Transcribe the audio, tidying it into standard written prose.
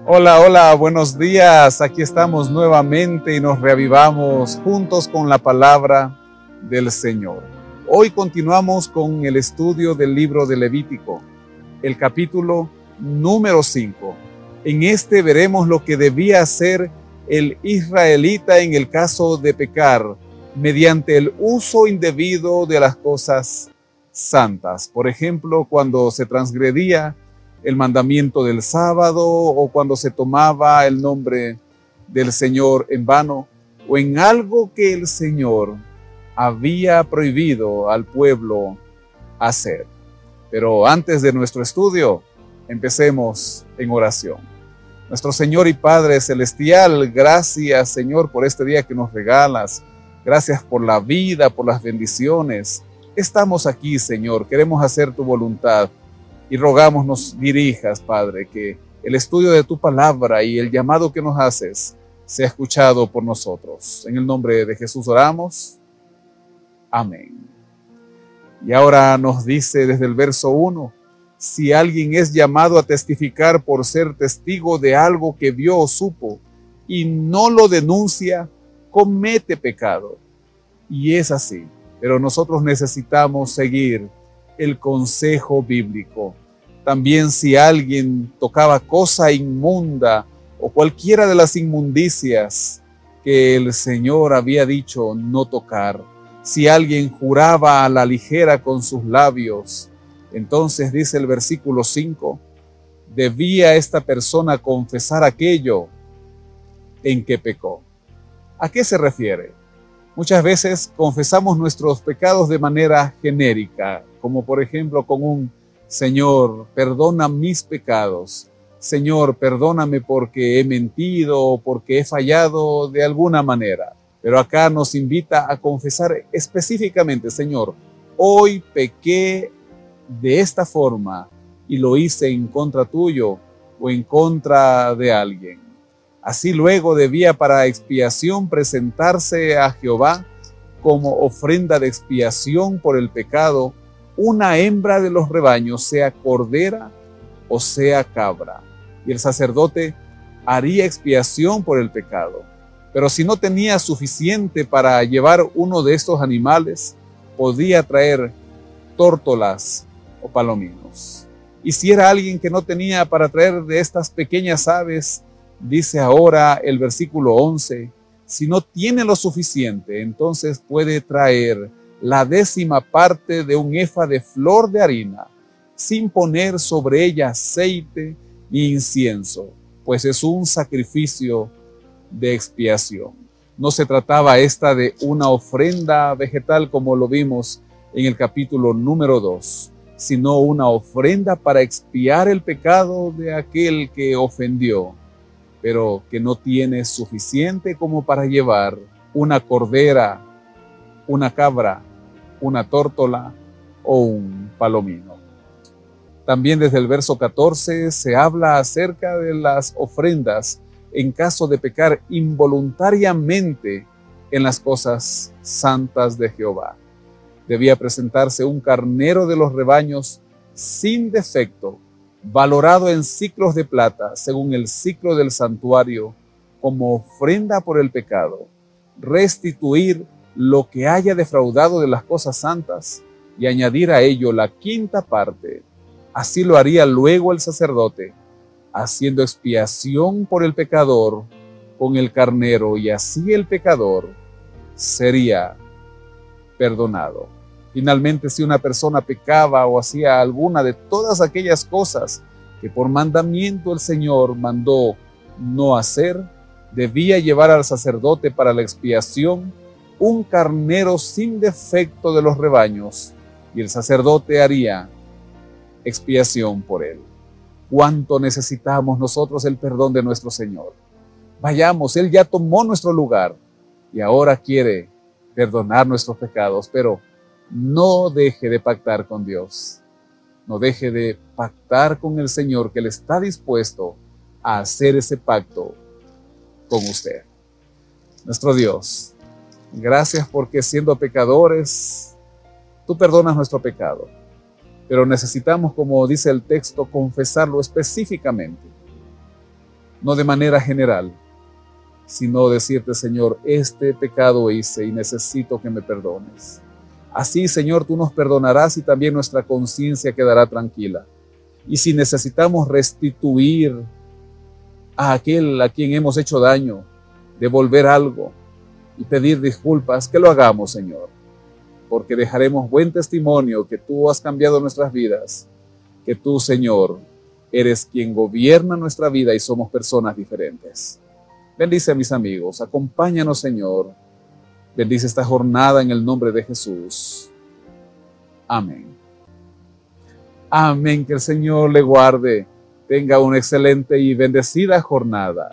Hola, hola, buenos días. Aquí estamos nuevamente y nos reavivamos juntos con la palabra del Señor. Hoy continuamos con el estudio del libro de Levítico, el capítulo número 5. En este veremos lo que debía hacer el israelita en el caso de pecar mediante el uso indebido de las cosas santas. Por ejemplo, cuando se transgredía el mandamiento del sábado o cuando se tomaba el nombre del Señor en vano o en algo que el Señor había prohibido al pueblo hacer. Pero antes de nuestro estudio, empecemos en oración. Nuestro Señor y Padre Celestial, gracias, Señor, por este día que nos regalas. Gracias por la vida, por las bendiciones. Estamos aquí, Señor, queremos hacer tu voluntad y rogamos nos dirijas, Padre, que el estudio de tu palabra y el llamado que nos haces sea escuchado por nosotros. En el nombre de Jesús oramos. Amén. Y ahora nos dice desde el verso 1, si alguien es llamado a testificar por ser testigo de algo que vio o supo y no lo denuncia, comete pecado. Y es así, pero nosotros necesitamos seguir el consejo bíblico. También si alguien tocaba cosa inmunda o cualquiera de las inmundicias que el Señor había dicho no tocar, si alguien juraba a la ligera con sus labios, entonces dice el versículo 5, debía esta persona confesar aquello en que pecó. ¿A qué se refiere? Muchas veces confesamos nuestros pecados de manera genérica, como por ejemplo con un Señor, perdona mis pecados. Señor, perdóname porque he mentido o porque he fallado de alguna manera. Pero acá nos invita a confesar específicamente, Señor, hoy pequé de esta forma y lo hice en contra tuyo o en contra de alguien. Así luego debía para expiación presentarse a Jehová como ofrenda de expiación por el pecado una hembra de los rebaños, sea cordera o sea cabra. Y el sacerdote haría expiación por el pecado. Pero si no tenía suficiente para llevar uno de estos animales, podía traer tórtolas o palominos. Y si era alguien que no tenía para traer de estas pequeñas aves, dice ahora el versículo 11, si no tiene lo suficiente, entonces puede traer la 10ª parte de un efa de flor de harina, sin poner sobre ella aceite ni incienso, pues es un sacrificio de expiación. No se trataba esta de una ofrenda vegetal como lo vimos en el capítulo número 2, sino una ofrenda para expiar el pecado de aquel que ofendió, pero que no tiene suficiente como para llevar una cordera, una cabra, una tórtola o un palomino. También desde el verso 14 se habla acerca de las ofrendas en caso de pecar involuntariamente en las cosas santas de Jehová. Debía presentarse un carnero de los rebaños sin defecto, valorado en siclos de plata, según el siclo del santuario, como ofrenda por el pecado, restituir lo que haya defraudado de las cosas santas y añadir a ello la 5ª parte. Así lo haría luego el sacerdote, haciendo expiación por el pecador con el carnero, y así el pecador sería perdonado. Finalmente, si una persona pecaba o hacía alguna de todas aquellas cosas que por mandamiento el Señor mandó no hacer, debía llevar al sacerdote para la expiación un carnero sin defecto de los rebaños, y el sacerdote haría expiación por él. ¿Cuánto necesitamos nosotros el perdón de nuestro Señor? Vayamos, Él ya tomó nuestro lugar y ahora quiere perdonar nuestros pecados, pero no deje de pactar con Dios. No deje de pactar con el Señor, que Él está dispuesto a hacer ese pacto con usted. Nuestro Dios, gracias porque siendo pecadores, tú perdonas nuestro pecado. Pero necesitamos, como dice el texto, confesarlo específicamente. no de manera general, sino decirte, Señor, este pecado hice y necesito que me perdones. Así, Señor, tú nos perdonarás y también nuestra conciencia quedará tranquila. Y si necesitamos restituir a aquel a quien hemos hecho daño, devolver algo y pedir disculpas, que lo hagamos, Señor, porque dejaremos buen testimonio que tú has cambiado nuestras vidas, que tú, Señor, eres quien gobierna nuestra vida y somos personas diferentes. Bendice a mis amigos, acompáñanos, Señor. Bendice esta jornada en el nombre de Jesús. Amén. Amén, que el Señor le guarde. Tenga una excelente y bendecida jornada.